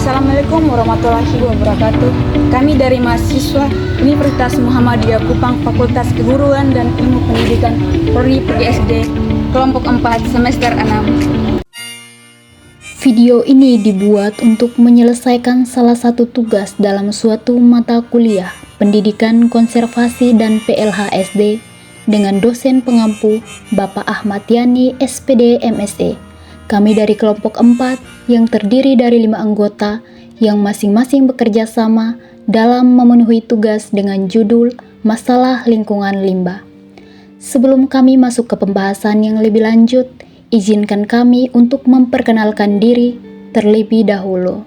Assalamualaikum warahmatullahi wabarakatuh. Kami dari mahasiswa Universitas Muhammadiyah Kupang Fakultas Keguruan dan Ilmu Pendidikan Prodi PGSD kelompok 4 semester 6. Video ini dibuat untuk menyelesaikan salah satu tugas dalam suatu mata kuliah Pendidikan Konservasi dan PLHSD dengan dosen pengampu Bapak Ahmad Yani SPD MSE. Kami dari kelompok 4 yang terdiri dari 5 anggota yang masing-masing bekerja sama dalam memenuhi tugas dengan judul Masalah Lingkungan Limbah. Sebelum kami masuk ke pembahasan yang lebih lanjut, izinkan kami untuk memperkenalkan diri terlebih dahulu.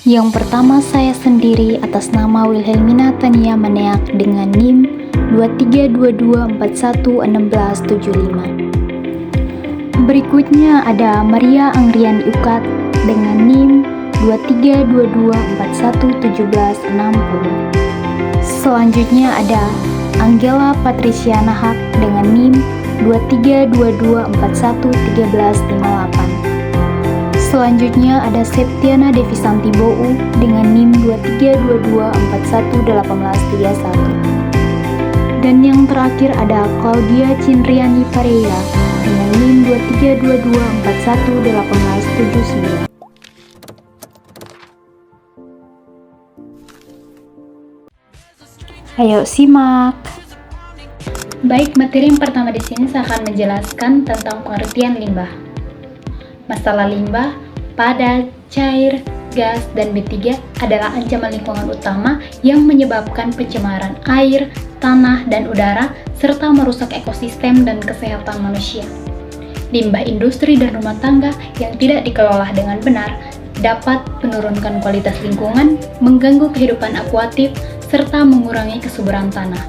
Yang pertama, saya sendiri atas nama Wilhelmina Tania Maneak dengan NIM 2322411675. Berikutnya ada Maria Angriani Ukat dengan NIM 2322411760. Selanjutnya ada Angela Patricia Nahak dengan NIM 2322411358. Selanjutnya ada Septiana Devisanti Bou dengan NIM 2322411831. Dan yang terakhir ada Claudia Cindriani Pareira dengan NIM 2322411879. Ayo simak. Baik, materi yang pertama di sini saya akan menjelaskan tentang pengertian limbah. Masalah limbah, padat, cair, gas, dan B3 adalah ancaman lingkungan utama yang menyebabkan pencemaran air, tanah, dan udara, serta merusak ekosistem dan kesehatan manusia. Limbah industri dan rumah tangga yang tidak dikelola dengan benar dapat menurunkan kualitas lingkungan, mengganggu kehidupan akuatif, serta mengurangi kesuburan tanah.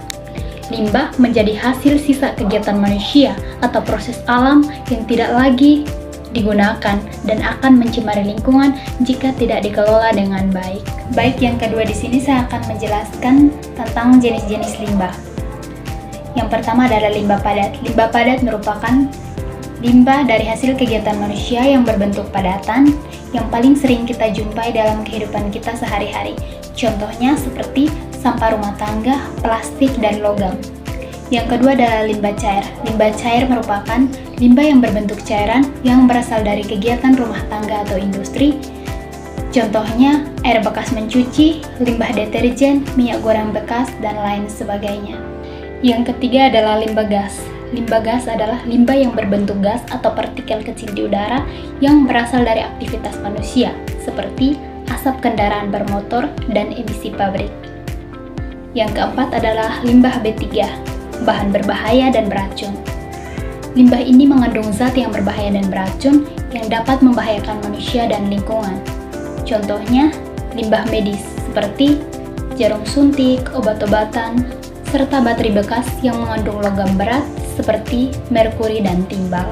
Limbah menjadi hasil sisa kegiatan manusia atau proses alam yang tidak lagi digunakan dan akan mencemari lingkungan jika tidak dikelola dengan baik. Baik, yang kedua di sini saya akan menjelaskan tentang jenis-jenis limbah. Yang pertama adalah limbah padat. Limbah padat merupakan limbah dari hasil kegiatan manusia yang berbentuk padatan yang paling sering kita jumpai dalam kehidupan kita sehari-hari. Contohnya seperti sampah rumah tangga, plastik, dan logam. Yang kedua adalah limbah cair. Limbah cair merupakan limbah yang berbentuk cairan yang berasal dari kegiatan rumah tangga atau industri. Contohnya air bekas mencuci, limbah deterjen, minyak goreng bekas, dan lain sebagainya. Yang ketiga adalah limbah gas. Limbah gas adalah limbah yang berbentuk gas atau partikel kecil di udara yang berasal dari aktivitas manusia, seperti asap kendaraan bermotor dan emisi pabrik. Yang keempat adalah limbah B3, bahan berbahaya dan beracun. Limbah ini mengandung zat yang berbahaya dan beracun yang dapat membahayakan manusia dan lingkungan. Contohnya, limbah medis seperti jarum suntik, obat-obatan, serta baterai bekas yang mengandung logam berat seperti merkuri dan timbal.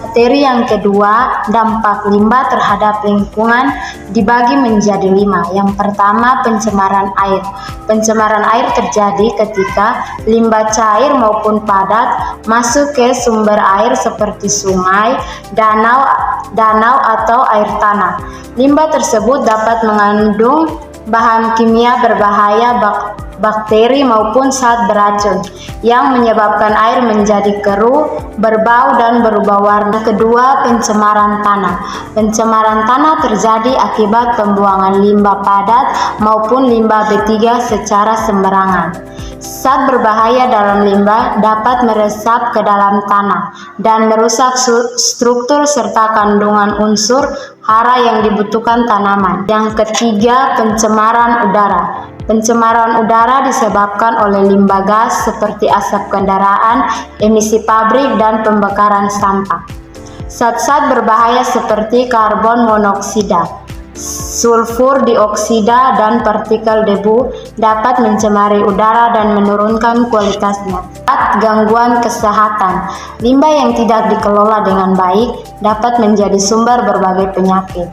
Materi yang kedua, dampak limbah terhadap lingkungan dibagi menjadi 5. Yang pertama, pencemaran air. Pencemaran air terjadi ketika limbah cair maupun padat masuk ke sumber air seperti sungai, danau atau air tanah. Limbah tersebut dapat mengandung bahan kimia berbahaya, bakteri maupun zat beracun yang menyebabkan air menjadi keruh, berbau, dan berubah warna. Kedua, pencemaran tanah. Pencemaran tanah terjadi akibat pembuangan limbah padat maupun limbah B3 secara sembarangan. Zat berbahaya dalam limbah dapat meresap ke dalam tanah dan merusak struktur serta kandungan unsur hara yang dibutuhkan tanaman. Yang ketiga, pencemaran udara. Pencemaran udara disebabkan oleh limbah gas seperti asap kendaraan, emisi pabrik, dan pembakaran sampah. Zat-zat berbahaya seperti karbon monoksida, sulfur dioksida, dan partikel debu dapat mencemari udara dan menurunkan kualitasnya. Gangguan kesehatan. Limbah yang tidak dikelola dengan baik dapat menjadi sumber berbagai penyakit.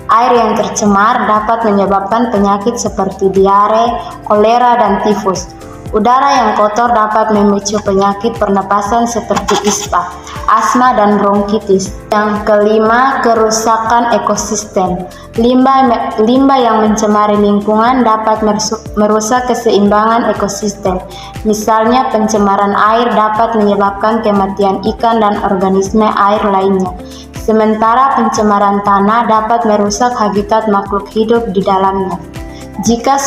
Air yang tercemar dapat menyebabkan penyakit seperti diare, kolera, dan tifus. Udara yang kotor dapat memicu penyakit pernapasan seperti ispa, asma, dan bronkitis. Yang kelima, kerusakan ekosistem. Limbah yang mencemari lingkungan dapat merusak keseimbangan ekosistem. Misalnya, pencemaran air dapat menyebabkan kematian ikan dan organisme air lainnya. Sementara pencemaran tanah dapat merusak habitat makhluk hidup di dalamnya. Jika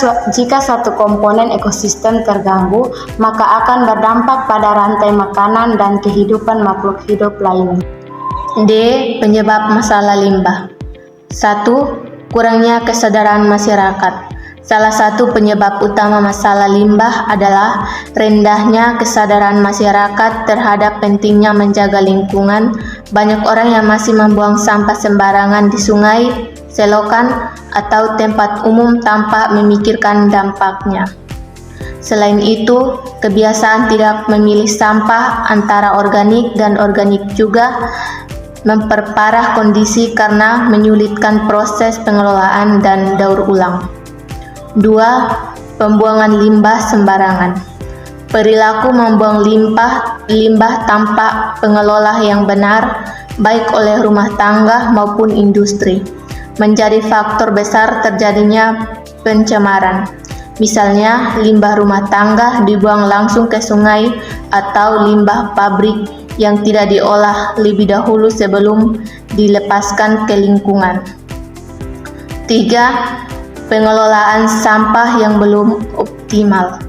satu komponen ekosistem terganggu, maka akan berdampak pada rantai makanan dan kehidupan makhluk hidup lainnya. D. Penyebab masalah limbah. 1. Kurangnya kesadaran masyarakat. Salah satu penyebab utama masalah limbah adalah rendahnya kesadaran masyarakat terhadap pentingnya menjaga lingkungan. Banyak orang yang masih membuang sampah sembarangan di sungai, selokan, atau tempat umum tanpa memikirkan dampaknya. Selain itu, kebiasaan tidak memilih sampah antara organik dan organik juga memperparah kondisi karena menyulitkan proses pengelolaan dan daur ulang. 2. Pembuangan limbah sembarangan. Perilaku membuang limbah tanpa pengelola yang benar, baik oleh rumah tangga maupun industri, menjadi faktor besar terjadinya pencemaran. Misalnya, limbah rumah tangga dibuang langsung ke sungai atau limbah pabrik yang tidak diolah lebih dahulu sebelum dilepaskan ke lingkungan. 3. Pengelolaan sampah yang belum optimal.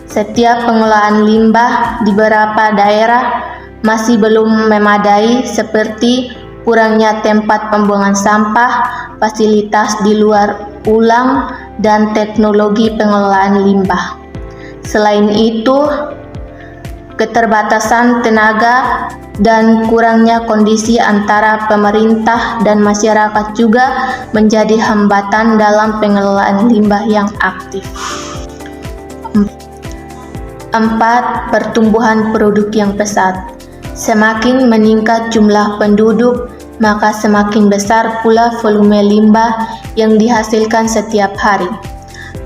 Setiap pengelolaan limbah di beberapa daerah masih belum memadai, seperti kurangnya tempat pembuangan sampah, fasilitas di luar ulang, dan teknologi pengelolaan limbah. Selain itu, keterbatasan tenaga dan kurangnya kondisi antara pemerintah dan masyarakat juga menjadi hambatan dalam pengelolaan limbah yang aktif. 4. Pertumbuhan penduduk yang pesat. Semakin meningkat jumlah penduduk, maka semakin besar pula volume limbah yang dihasilkan setiap hari.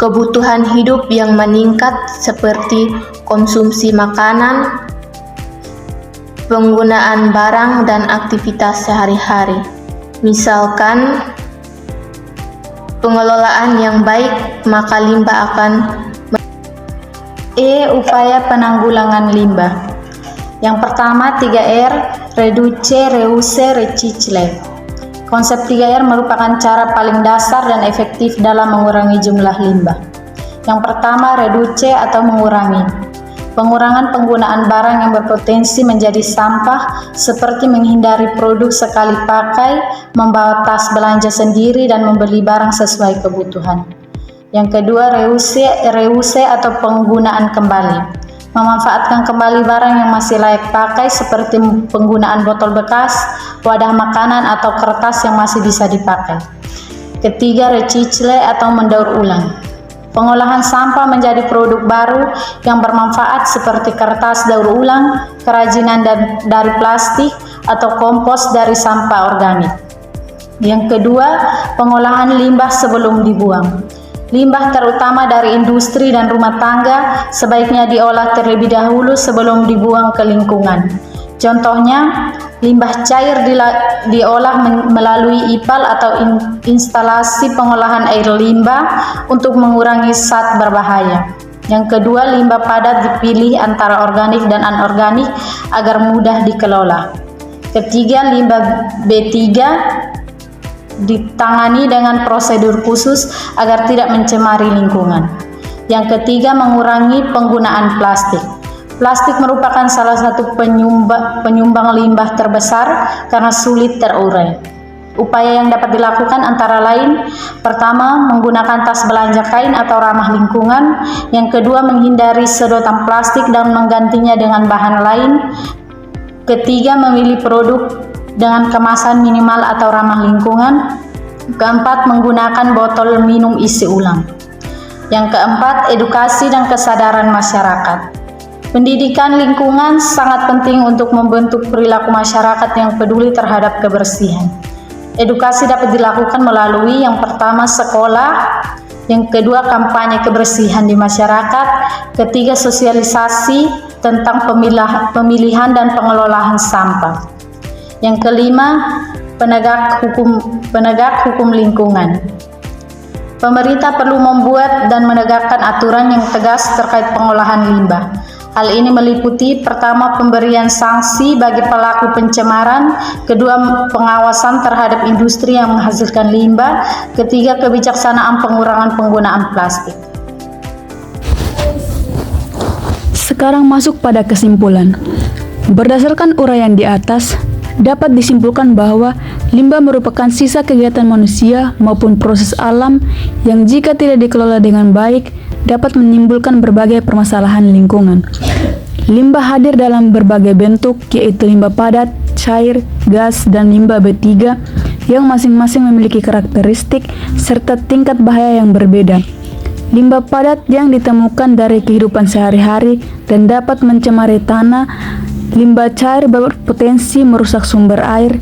Kebutuhan hidup yang meningkat seperti konsumsi makanan, penggunaan barang, dan aktivitas sehari-hari. Misalkan, pengelolaan yang baik, maka limbah akan upaya penanggulangan limbah. Yang pertama, 3R, reduce, reuse, recycle. Konsep 3R merupakan cara paling dasar dan efektif dalam mengurangi jumlah limbah. Yang pertama, reduce atau mengurangi. Pengurangan penggunaan barang yang berpotensi menjadi sampah, seperti menghindari produk sekali pakai, membawa tas belanja sendiri, dan membeli barang sesuai kebutuhan. Yang kedua, reuse atau penggunaan kembali. Memanfaatkan kembali barang yang masih layak pakai, seperti penggunaan botol bekas, wadah makanan, atau kertas yang masih bisa dipakai. Ketiga, recycle atau mendaur ulang. Pengolahan sampah menjadi produk baru yang bermanfaat seperti kertas daur ulang, kerajinan dari plastik, atau kompos dari sampah organik. Yang kedua, pengolahan limbah sebelum dibuang. Limbah terutama dari industri dan rumah tangga sebaiknya diolah terlebih dahulu sebelum dibuang ke lingkungan. Contohnya, limbah cair diolah melalui IPAL atau instalasi pengolahan air limbah untuk mengurangi zat berbahaya. Yang kedua, limbah padat dipilih antara organik dan anorganik agar mudah dikelola. Ketiga, limbah B3 ditangani dengan prosedur khusus agar tidak mencemari lingkungan. Yang ketiga, mengurangi penggunaan plastik. Plastik merupakan salah satu penyumbang limbah terbesar karena sulit terurai. Upaya yang dapat dilakukan antara lain, pertama, menggunakan tas belanja kain atau ramah lingkungan. Yang kedua, menghindari sedotan plastik dan menggantinya dengan bahan lain. Ketiga, memilih produk dengan kemasan minimal atau ramah lingkungan. Keempat, menggunakan botol minum isi ulang. Yang keempat, edukasi dan kesadaran masyarakat. Pendidikan lingkungan sangat penting untuk membentuk perilaku masyarakat yang peduli terhadap kebersihan. Edukasi dapat dilakukan melalui yang pertama, sekolah, Yang kedua, kampanye kebersihan di masyarakat. Ketiga, sosialisasi tentang pemilihan dan pengelolaan sampah. Yang kelima, penegak hukum lingkungan. Pemerintah perlu membuat dan menegakkan aturan yang tegas terkait pengolahan limbah. Hal ini meliputi: pertama, pemberian sanksi bagi pelaku pencemaran; kedua, pengawasan terhadap industri yang menghasilkan limbah; ketiga, kebijaksanaan pengurangan penggunaan plastik. Sekarang masuk pada kesimpulan. Berdasarkan uraian di atas, dapat disimpulkan bahwa limbah merupakan sisa kegiatan manusia maupun proses alam yang jika tidak dikelola dengan baik dapat menimbulkan berbagai permasalahan lingkungan. Limbah hadir dalam berbagai bentuk, yaitu limbah padat, cair, gas, dan limbah B3 yang masing-masing memiliki karakteristik serta tingkat bahaya yang berbeda. Limbah padat yang ditemukan dari kehidupan sehari-hari dan dapat mencemari tanah. Limbah cair berpotensi merusak sumber air.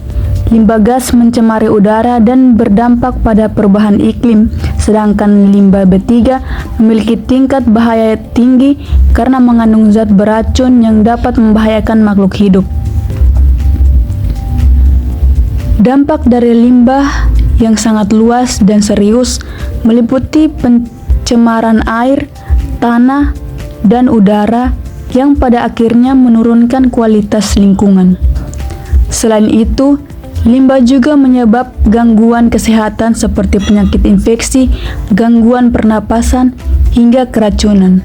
Limbah gas mencemari udara dan berdampak pada perubahan iklim, sedangkan limbah B3 memiliki tingkat bahaya tinggi karena mengandung zat beracun yang dapat membahayakan makhluk hidup. Dampak dari limbah yang sangat luas dan serius meliputi pencemaran air, tanah, dan udara yang pada akhirnya menurunkan kualitas lingkungan. Selain itu, limbah juga menyebabkan gangguan kesehatan seperti penyakit infeksi, gangguan pernapasan, hingga keracunan.